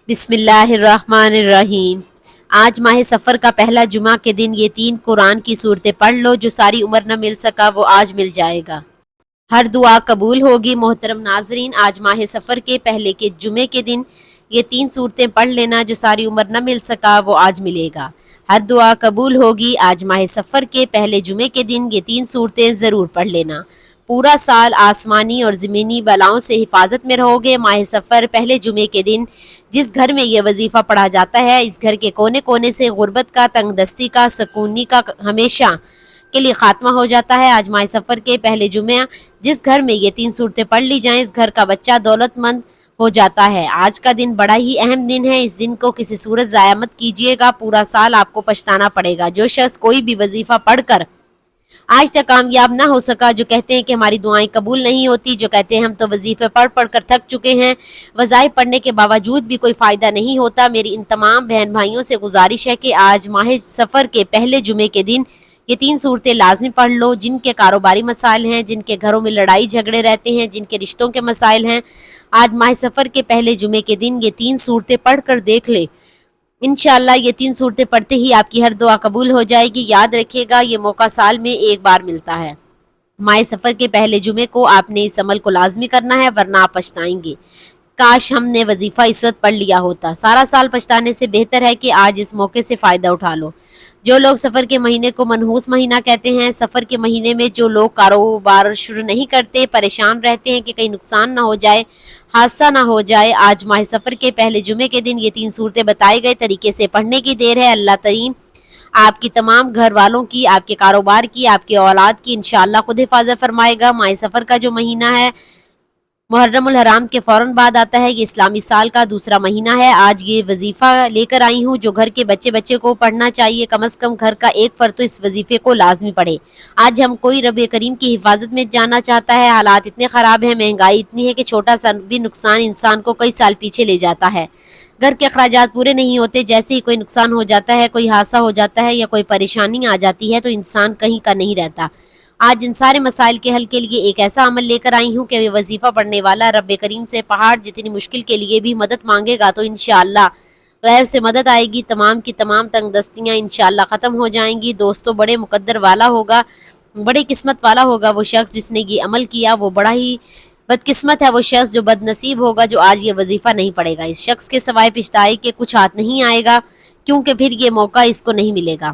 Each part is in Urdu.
بسم اللہ الرحمن الرحیم۔ آج ماہ سفر کا پہلا جمعہ کے دن یہ 3 قرآن کی صورتیں پڑھ لو، جو ساری عمر نہ مل سکا وہ آج مل جائے گا۔ ہر دعا قبول ہوگی۔ محترم ناظرین، آج ماہ سفر کے پہلے کے جمعے کے دن یہ 3 صورتیں پڑھ لینا، جو ساری عمر نہ مل سکا وہ آج ملے گا۔ ہر دعا قبول ہوگی۔ آج ماہ سفر کے پہلے جمعے کے دن یہ 3 صورتیں ضرور پڑھ لینا۔ پورا سال آسمانی اور زمینی بلاؤں سے حفاظت میں رہو گے۔ ماہ سفر پہلے جمعے کے دن جس گھر میں یہ وظیفہ پڑھا جاتا ہے، اس گھر کے کونے کونے سے غربت کا، تنگ دستی کا، سکونی کا ہمیشہ کے لیے خاتمہ ہو جاتا ہے۔ آج ماہ سفر کے پہلے جمعہ جس گھر میں یہ 3 صورتیں پڑھ لی جائیں، اس گھر کا بچہ دولت مند ہو جاتا ہے۔ آج کا دن بڑا ہی اہم دن ہے۔ اس دن کو کسی صورت ضائع مت کیجیے گا، پورا سال آپ کو پچھتانا پڑے گا۔ جو شخص کوئی بھی وظیفہ پڑھ کر آج تک کامیاب نہ ہو سکا، جو کہتے ہیں کہ ہماری دعائیں قبول نہیں ہوتی، جو کہتے ہیں ہم تو وظیفے پڑھ پڑھ کر تھک چکے ہیں، وظائف پڑھنے کے باوجود بھی کوئی فائدہ نہیں ہوتا، میری ان تمام بہن بھائیوں سے گزارش ہے کہ آج ماہ سفر کے پہلے جمعے کے دن یہ 3 صورتیں لازمی پڑھ لو۔ جن کے کاروباری مسائل ہیں، جن کے گھروں میں لڑائی جھگڑے رہتے ہیں، جن کے رشتوں کے مسائل ہیں، آج ماہ سفر کے پہلے جمعے کے دن یہ 3 صورتیں پڑھ کر دیکھ لیں۔ انشاءاللہ یہ 3 صورتیں پڑھتے ہی آپ کی ہر دعا قبول ہو جائے گی۔ یاد رکھیے گا، یہ موقع سال میں ایک بار ملتا ہے۔ ماہ سفر کے پہلے جمعے کو آپ نے اس عمل کو لازمی کرنا ہے، ورنہ آپ پچھتائیں گے۔ کاش ہم نے وظیفہ اس وقت پڑھ لیا ہوتا۔ سارا سال پچھتانے سے بہتر ہے کہ آج اس موقع سے فائدہ اٹھا لو۔ جو لوگ سفر کے مہینے کو منحوس مہینہ کہتے ہیں، سفر کے مہینے میں جو لوگ کاروبار شروع نہیں کرتے، پریشان رہتے ہیں کہ کہیں نقصان نہ ہو جائے، حادثہ نہ ہو جائے، آج ماہ سفر کے پہلے جمعے کے دن یہ 3 صورتیں بتائے گئے طریقے سے پڑھنے کی دیر ہے۔ اللہ کریم آپ کی تمام گھر والوں کی، آپ کے کاروبار کی، آپ کے اولاد کی انشاءاللہ خود حفاظت فرمائے گا۔ ماہ سفر کا جو مہینہ ہے محرم الحرام کے فوراً بعد آتا ہے۔ یہ اسلامی سال کا دوسرا مہینہ ہے۔ آج یہ وظیفہ لے کر آئی ہوں جو گھر کے بچے کو پڑھنا چاہیے۔ کم از کم گھر کا ایک فرد تو اس وظیفے کو لازمی پڑھے۔ آج ہم کوئی رب کریم کی حفاظت میں جانا چاہتا ہے۔ حالات اتنے خراب ہیں، مہنگائی اتنی ہے کہ چھوٹا سا بھی نقصان انسان کو کئی سال پیچھے لے جاتا ہے۔ گھر کے اخراجات پورے نہیں ہوتے، جیسے ہی کوئی نقصان ہو جاتا ہے، کوئی حادثہ ہو جاتا ہے یا کوئی پریشانی آ جاتی ہے تو انسان کہیں کا نہیں رہتا۔ آج ان سارے مسائل کے حل کے لیے ایک ایسا عمل لے کر آئی ہوں کہ یہ وظیفہ پڑھنے والا رب کریم سے پہاڑ جتنی مشکل کے لیے بھی مدد مانگے گا تو انشاءاللہ غیب سے مدد آئے گی، تمام کی تمام تنگ دستیاں انشاءاللہ ختم ہو جائیں گی۔ دوستو، بڑے مقدر والا ہوگا، بڑے قسمت والا ہوگا وہ شخص جس نے یہ عمل کیا، وہ بڑا ہی بدقسمت ہے وہ شخص جو بد نصیب ہوگا جو آج یہ وظیفہ نہیں پڑھے گا۔ اس شخص کے سوائے پچھتائی کے کچھ ہاتھ نہیں آئے گا، کیونکہ پھر یہ موقع اس کو نہیں ملے گا۔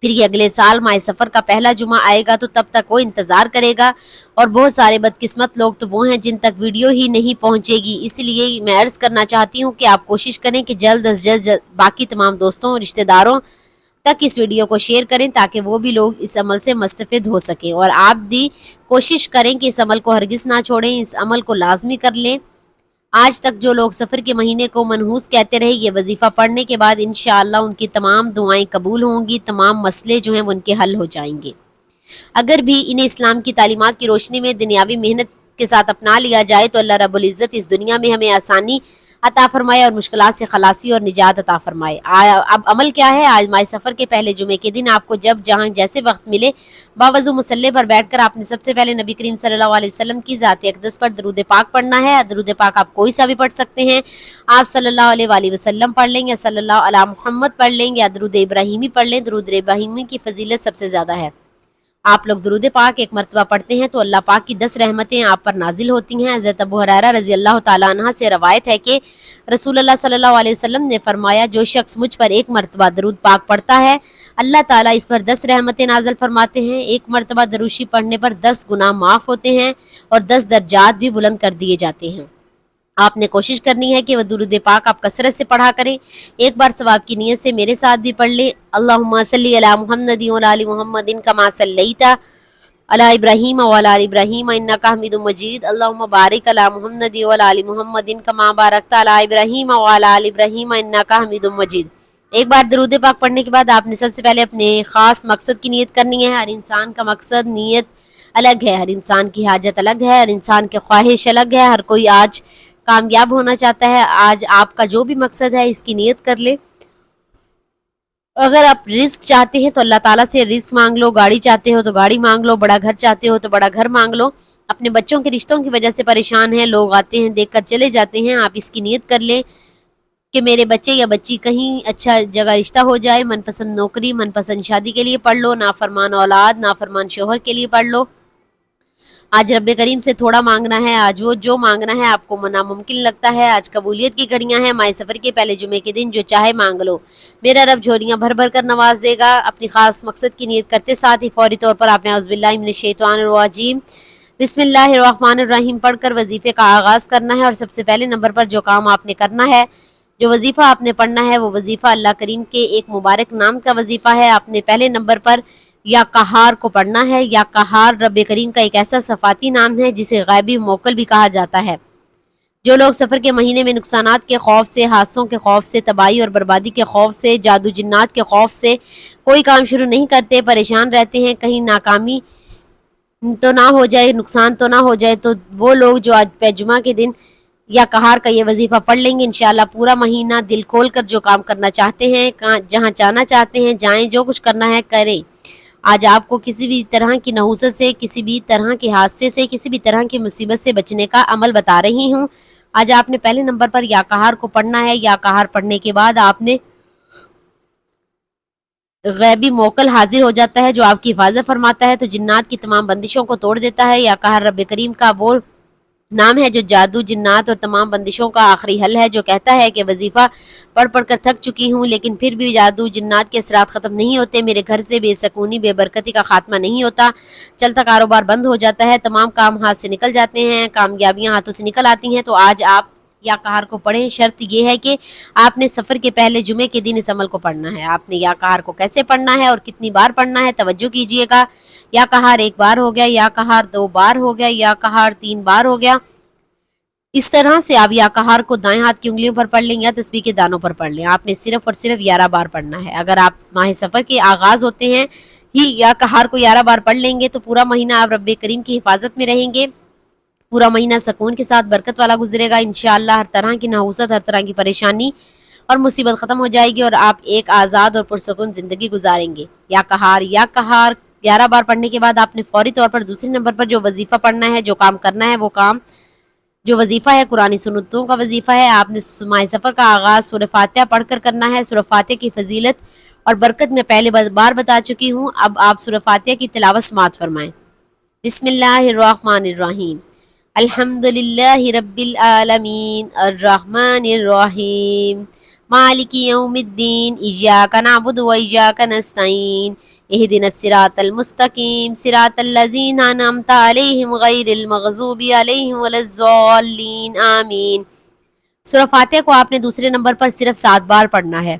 پھر یہ اگلے سال ماہ سفر کا پہلا جمعہ آئے گا تو تب تک وہ انتظار کرے گا، اور بہت سارے بدقسمت لوگ تو وہ ہیں جن تک ویڈیو ہی نہیں پہنچے گی۔ اس لیے میں عرض کرنا چاہتی ہوں کہ آپ کوشش کریں کہ جلد از جلد باقی تمام دوستوں اور رشتہ داروں تک اس ویڈیو کو شیئر کریں تاکہ وہ بھی لوگ اس عمل سے مستفید ہو سکیں، اور آپ بھی کوشش کریں کہ اس عمل کو ہرگز نہ چھوڑیں، اس عمل کو لازمی کر لیں۔ آج تک جو لوگ سفر کے مہینے کو منحوس کہتے رہے، یہ وظیفہ پڑھنے کے بعد انشاءاللہ ان کی تمام دعائیں قبول ہوں گی، تمام مسئلے جو ہیں وہ ان کے حل ہو جائیں گے۔ اگر بھی انہیں اسلام کی تعلیمات کی روشنی میں دنیاوی محنت کے ساتھ اپنا لیا جائے تو اللہ رب العزت اس دنیا میں ہمیں آسانی عطا فرمائے اور مشکلات سے خلاصی اور نجات عطا فرمائے۔ اب عمل کیا ہے؟ آج ماہ سفر کے پہلے جمعے کے دن آپ کو جب جہاں جیسے وقت ملے، باوضو مصلی پر بیٹھ کر آپ نے سب سے پہلے نبی کریم صلی اللہ علیہ وسلم کی ذات اقدس پر درود پاک پڑھنا ہے۔ درود پاک آپ کوئی سا بھی پڑھ سکتے ہیں، آپ صلی اللہ علیہ وآلہ وسلم پڑھ لیں یا صلی اللہ علی محمد پڑھ لیں یا درود ابراہیمی پڑھ لیں۔ درود ابراہیمی کی فضیلت سب سے زیادہ ہے۔ آپ لوگ درود پاک ایک مرتبہ پڑھتے ہیں تو اللہ پاک کی 10 رحمتیں آپ پر نازل ہوتی ہیں۔ حضرت ابو ہریرہ رضی اللہ تعالیٰ عنہ سے روایت ہے کہ رسول اللہ صلی اللہ علیہ وسلم نے فرمایا، جو شخص مجھ پر ایک مرتبہ درود پاک پڑھتا ہے، اللہ تعالیٰ اس پر 10 رحمتیں نازل فرماتے ہیں۔ ایک مرتبہ دروشی پڑھنے پر 10 گناہ معاف ہوتے ہیں اور 10 درجات بھی بلند کر دیے جاتے ہیں۔ آپ نے کوشش کرنی ہے کہ وہ درود پاک آپ کثرت سے پڑھا کریں۔ ایک بار ثواب کی نیت سے میرے ساتھ بھی پڑھ لیں۔ اللہم صلی علی محمد وعلی آل محمد کما صلیت علی ابراہیم وعلی آل ابراہیم انک حمید مجید۔ اللہم بارک علی محمد وعلی آل محمد کما بارکت علی ابراہیم وعلی آل ابراہیم انک حمید مجید۔ ایک بار درود پاک پڑھنے کے بعد آپ نے سب سے پہلے اپنے خاص مقصد کی نیت کرنی ہے۔ ہر انسان کا مقصد، نیت الگ ہے، ہر انسان کی حاجت الگ ہے، ہر انسان کی خواہش الگ ہے۔ ہر کوئی آج کامیاب ہونا چاہتا ہے۔ آج آپ کا جو بھی مقصد ہے اس کی نیت کر لے۔ اگر آپ رزق چاہتے ہیں تو اللہ تعالیٰ سے رزق مانگ لو، گاڑی چاہتے ہو تو گاڑی مانگ لو، بڑا گھر چاہتے ہو تو بڑا گھر مانگ لو۔ اپنے بچوں کے رشتوں کی وجہ سے پریشان ہیں، لوگ آتے ہیں دیکھ کر چلے جاتے ہیں، آپ اس کی نیت کر لیں کہ میرے بچے یا بچی کہیں اچھا جگہ رشتہ ہو جائے، من پسند نوکری، من پسند شادی کے لیے پڑھ لو، نافرمان اولاد، نافرمان شوہر کے لیے پڑھ لو۔ آج رب کریم سے تھوڑا مانگنا ہے، آج وہ جو مانگنا ہے آپ کو ناممکن لگتا ہے، آج قبولیت کی گھڑیاں ہیں۔ ماہ سفر کے پہلے جمعے کے دن جو چاہے مانگ لو، میرا رب جھولیاں بھر بھر کر نواز دے گا۔ اپنی خاص مقصد کی نیت کرتے ساتھ ہی فوری طور پر آپ نے اعوذ باللہ من الشیطان الرجیم بسم اللہ الرحمن الرحیم پڑھ کر وظیفے کا آغاز کرنا ہے۔ اور سب سے پہلے نمبر پر جو کام آپ نے کرنا ہے، جو وظیفہ آپ نے پڑھنا ہے، وہ وظیفہ اللہ کریم کے ایک مبارک نام کا وظیفہ ہے۔ آپ نے پہلے نمبر پر یا قہار کو پڑھنا ہے۔ یا قہار رب کریم کا ایک ایسا صفاتی نام ہے جسے غیبی موکل بھی کہا جاتا ہے۔ جو لوگ سفر کے مہینے میں نقصانات کے خوف سے، حادثوں کے خوف سے، تباہی اور بربادی کے خوف سے، جادو جنات کے خوف سے کوئی کام شروع نہیں کرتے، پریشان رہتے ہیں کہیں ناکامی تو نہ ہو جائے، نقصان تو نہ ہو جائے، تو وہ لوگ جو آج جمعہ کے دن یا قہار کا یہ وظیفہ پڑھ لیں گے، انشاءاللہ پورا مہینہ دل کھول کر جو کام کرنا چاہتے ہیں، جہاں جانا چاہتے ہیں جائیں، جو کچھ کرنا ہے کریں۔ آج آپ کو کسی بھی طرح کی نحوست سے، کسی بھی طرح کے حادثے سے، کسی بھی طرح کی مصیبت سے بچنے کا عمل بتا رہی ہوں۔ آج آپ نے پہلے نمبر پر یا قہار کو پڑھنا ہے۔ یا قہار پڑھنے کے بعد آپ نے غیبی موکل حاضر ہو جاتا ہے جو آپ کی حفاظت فرماتا ہے، تو جنات کی تمام بندشوں کو توڑ دیتا ہے۔ یا قہار رب کریم کا وہ نام ہے جو جادو جنات اور تمام بندشوں کا آخری حل ہے، جو کہتا ہے کہ وظیفہ پڑھ پڑھ کر تھک چکی ہوں لیکن پھر بھی جادو جنات کے اثرات ختم نہیں ہوتے، میرے گھر سے بے سکونی بے برکتی کا خاتمہ نہیں ہوتا، چلتا کاروبار بند ہو جاتا ہے، تمام کام ہاتھ سے نکل جاتے ہیں، کامیابیاں ہاتھوں سے نکل آتی ہیں۔ تو آج آپ یا قہار کو پڑھیں۔ شرط یہ ہے کہ آپ نے سفر کے پہلے جمعے کے دن اس عمل کو پڑھنا ہے۔ آپ نے یا قہار کو کیسے پڑھنا ہے اور کتنی بار پڑھنا ہے، توجہ کیجئے گا۔ یا قہار 1 بار ہو گیا، یا قہار 2 بار ہو گیا، یا قہار 3 بار ہو گیا۔ اس طرح سے آپ یا قہار کو دائیں ہاتھ کی انگلیوں پر پڑھ لیں یا تسبیح کے دانوں پر پڑھ لیں۔ آپ نے صرف اور صرف 11 بار پڑھنا ہے۔ اگر آپ ماہ سفر کے آغاز ہوتے ہیں ہی یا قہار کو 11 بار پڑھ لیں گے تو پورا مہینہ آپ رب کریم کی حفاظت میں رہیں گے، پورا مہینہ سکون کے ساتھ برکت والا گزرے گا انشاءاللہ۔ ہر طرح کی نحوست، ہر طرح کی پریشانی اور مصیبت ختم ہو جائے گی اور آپ ایک آزاد اور پرسکون زندگی گزاریں گے۔ یا قہار 11 بار پڑھنے کے بعد آپ نے فوری طور پر دوسرے نمبر پر جو وظیفہ پڑھنا ہے، جو کام کرنا ہے، وہ کام جو وظیفہ ہے قرآن سنتوں کا وظیفہ ہے۔ آپ نے ماہ سفر کا آغاز سورہ فاتحہ پڑھ کر کرنا ہے۔ سورہ فاتحہ کی فضیلت اور برکت میں پہلے بار بتا چکی ہوں، اب آپ سورہ فاتحہ کی تلاوت سماعت فرمائیں۔ بسم اللہ الرحمن الرحیم، الحمد للہ رب العالمین، الرحمن الرحیم، مالک یوم الدین، ایاک نعبد و ایاک نستعین، اہدنا الصراط المستقیم، صراط الذین انعمت علیہم غیر المغضوب علیہم ولا الضالین، آمین۔ سورہ فاتحہ کو آپ نے دوسرے نمبر پر صرف 7 بار پڑھنا ہے۔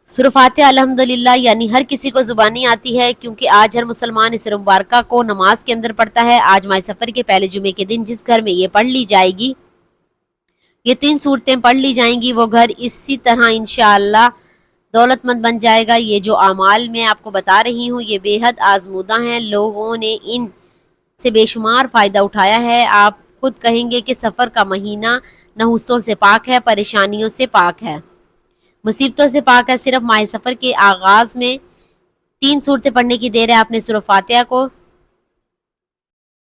سورہ فاتحہ الحمدللہ یعنی ہر کسی کو زبانی آتی ہے، کیونکہ آج ہر مسلمان اس سورہ مبارکہ کو نماز کے اندر پڑھتا ہے۔ آج ماہ سفر کے پہلے جمعے کے دن جس گھر میں یہ پڑھ لی جائے گی، یہ 3 صورتیں پڑھ لی جائیں گی، وہ گھر اسی طرح انشاءاللہ دولت مند بن جائے گا۔ یہ جو اعمال میں آپ کو بتا رہی ہوں یہ بے حد آزمودہ ہیں، لوگوں نے ان سے بے شمار فائدہ اٹھایا ہے۔ آپ خود کہیں گے کہ سفر کا مہینہ نحوستوں سے پاک ہے، پریشانیوں سے پاک ہے، مصیبتوں سے پاک ہے۔ صرف ماہ سفر کے آغاز میں 3 صورتیں پڑھنے کی دیر ہے۔ آپ نے سورہ فاتحہ کو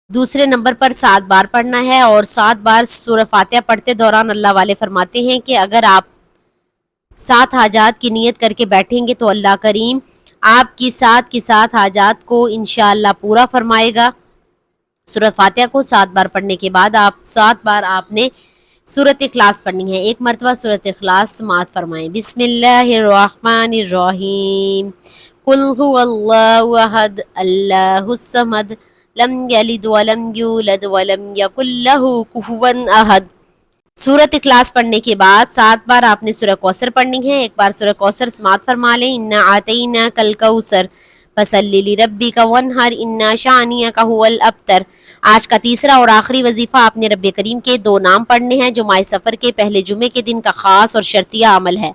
دوسرے نمبر پر 7 بار پڑھنا ہے، اور 7 بار سورہ فاتحہ پڑھتے دوران اللہ والے فرماتے ہیں کہ اگر آپ 7 حاجات کی نیت کر کے بیٹھیں گے تو اللہ کریم آپ کی 7 حاجات کو انشاءاللہ پورا فرمائے گا۔ سورہ فاتحہ کو 7 بار پڑھنے کے بعد 7 بار آپ نے سورۃ اخلاص پڑھنی ہے۔ 1 مرتبہ سورۃ اخلاص سماعت فرمائیں۔ بسم اللہ الرحمن الرحیم، قل هو اللہ احد اللہ الصمد لم یلد ولم یولد ولم یکن لہ کفوا احد۔ سورۃ اخلاص پڑھنے کے بعد 7 بار آپ نے سورہ کوثر پڑھنی ہے۔ 1 بار سورہ کوثر سماعت فرما لیں۔ انا اعطیناک الکوثر فصلی لربک وانحر ان شانئک ھو الابتر۔ آج کا تیسرا اور آخری وظیفہ آپ نے رب کریم کے 2 نام پڑھنے ہیں جو ماہ سفر کے پہلے جمعے کے دن کا خاص اور شرطیہ عمل ہے۔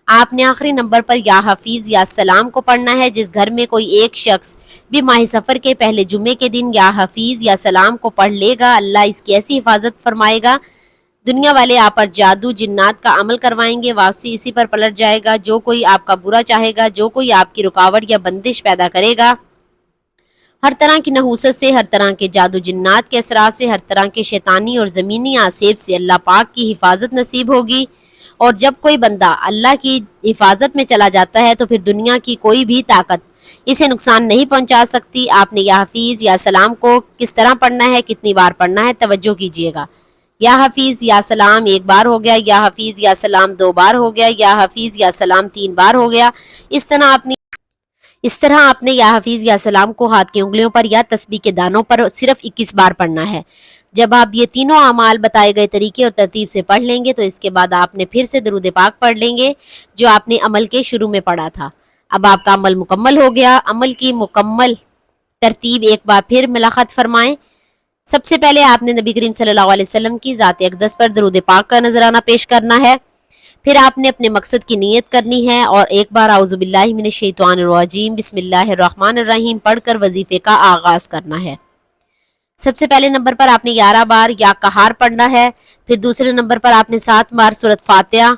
آپ نے آخری نمبر پر یا حفیظ یا سلام کو پڑھنا ہے۔ جس گھر میں کوئی ایک شخص بھی ماہ سفر کے پہلے جمعے کے دن یا حفیظ یا سلام کو پڑھ لے گا، اللہ اس کی ایسی حفاظت فرمائے گا، دنیا والے آپ پر جادو جنات کا عمل کروائیں گے، واپسی اسی پر پلٹ جائے گا۔ جو کوئی آپ کا برا چاہے گا، جو کوئی آپ کی رکاوٹ یا بندش پیدا کرے گا، ہر طرح کی نحوست سے، ہر طرح کے جادو جنات کے اثرات سے، ہر طرح کے شیطانی اور زمینی آسیب سے اللہ پاک کی حفاظت نصیب ہوگی، اور جب کوئی بندہ اللہ کی حفاظت میں چلا جاتا ہے تو پھر دنیا کی کوئی بھی طاقت اسے نقصان نہیں پہنچا سکتی۔ آپ نے یا حفیظ یا سلام کو کس طرح پڑھنا ہے، کتنی بار پڑھنا ہے، توجہ کیجیے گا۔ یا حفیظ یا سلام ایک بار ہو گیا، یا حفیظ یا سلام دو بار ہو گیا، یا حفیظ یا سلام تین بار ہو گیا۔ اس طرح آپ نے یا حفیظ یا سلام کو ہاتھ کی انگلیوں پر یا تسبیح کے دانوں پر صرف 21 بار پڑھنا ہے۔ جب آپ یہ تینوں اعمال بتائے گئے طریقے اور ترتیب سے پڑھ لیں گے تو اس کے بعد آپ نے پھر سے درود پاک پڑھ لیں گے جو آپ نے عمل کے شروع میں پڑھا تھا۔ اب آپ کا عمل مکمل ہو گیا۔ عمل کی مکمل ترتیب ایک بار پھر ملاحظہ فرمائیں۔ سب سے پہلے آپ نے نبی کریم صلی اللہ علیہ وسلم کی ذات اقدس پر درود پاک کا نذرانہ پیش کرنا ہے۔ پھر آپ نے اپنے مقصد کی نیت کرنی ہے اور ایک بار اعوذ باللہ من الشیطان الرجیم بسم اللہ الرحمن الرحیم پڑھ کر وظیفے کا آغاز کرنا ہے۔ سب سے پہلے نمبر پر آپ نے 11 بار یا قہار پڑھنا ہے۔ پھر دوسرے نمبر پر آپ نے 7 بار سورۃ فاتحہ،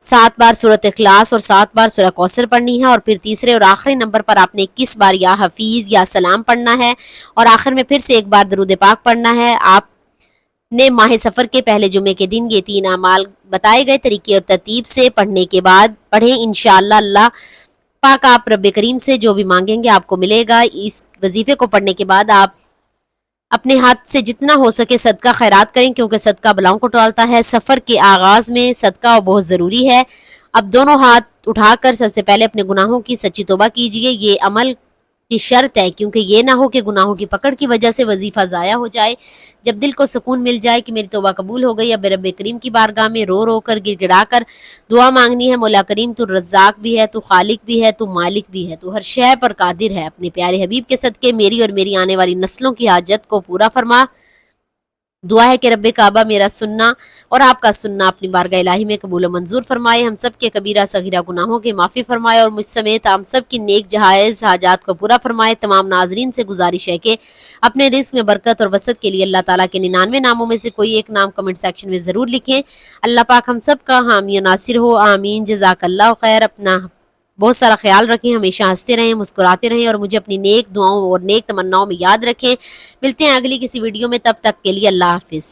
7 بار سورۃ اخلاص اور 7 بار سورۃ کوثر پڑھنی ہے، اور پھر تیسرے اور آخری نمبر پر آپ نے 21 بار یا حفیظ یا سلام پڑھنا ہے، اور آخر میں پھر سے ایک بار درود پاک پڑھنا ہے۔ آپ نے ماہ سفر کے پہلے جمعے کے دن یہ 3 اعمال بتائے گئے طریقے اور ترتیب سے پڑھنے کے بعد پڑھیں۔ انشاءاللہ اللہ پاک آپ رب کریم سے جو بھی مانگیں گے آپ کو ملے گا۔ اس وظیفے کو پڑھنے کے بعد آپ اپنے ہاتھ سے جتنا ہو سکے صدقہ خیرات کریں، کیونکہ صدقہ بلاؤں کو ٹالتا ہے۔ سفر کے آغاز میں صدقہ بہت ضروری ہے۔ اب دونوں ہاتھ اٹھا کر سب سے پہلے اپنے گناہوں کی سچی توبہ کیجئے، یہ عمل کی شرط ہے، کیونکہ یہ نہ ہو کہ گناہوں کی پکڑ کی وجہ سے وظیفہ ضائع ہو جائے۔ جب دل کو سکون مل جائے کہ میری توبہ قبول ہو گئی، اب رب کریم کی بارگاہ میں رو رو کر گڑ گڑا کر دعا مانگنی ہے۔ مولا کریم تو رزاق بھی ہے، تو خالق بھی ہے، تو مالک بھی ہے، تو ہر شے پر قادر ہے۔ اپنے پیارے حبیب کے صدقے میری اور میری آنے والی نسلوں کی حاجت کو پورا فرما۔ دعا ہے کہ رب کعبہ میرا سننا اور آپ کا سننا اپنی بارگاہ الہی میں قبول و منظور فرمائے، ہم سب کے کبیرہ صغیرہ گناہوں کے معافی فرمائے، اور مجھ سمیت ہم سب کی نیک جائز حاجات کو پورا فرمائے۔ تمام ناظرین سے گزارش ہے کہ اپنے رزق میں برکت اور وسعت کے لیے اللہ تعالیٰ کے 99 ناموں میں سے کوئی ایک نام کمنٹ سیکشن میں ضرور لکھیں۔ اللہ پاک ہم سب کا حامی و ناصر ہو، آمین۔ جزاک اللہ خیر۔ اپنا بہت سارا خیال رکھیں، ہمیشہ ہنستے رہیں، مسکراتے رہیں، اور مجھے اپنی نیک دعاؤں اور نیک تمناؤں میں یاد رکھیں۔ ملتے ہیں اگلی کسی ویڈیو میں، تب تک کے لیے اللہ حافظ۔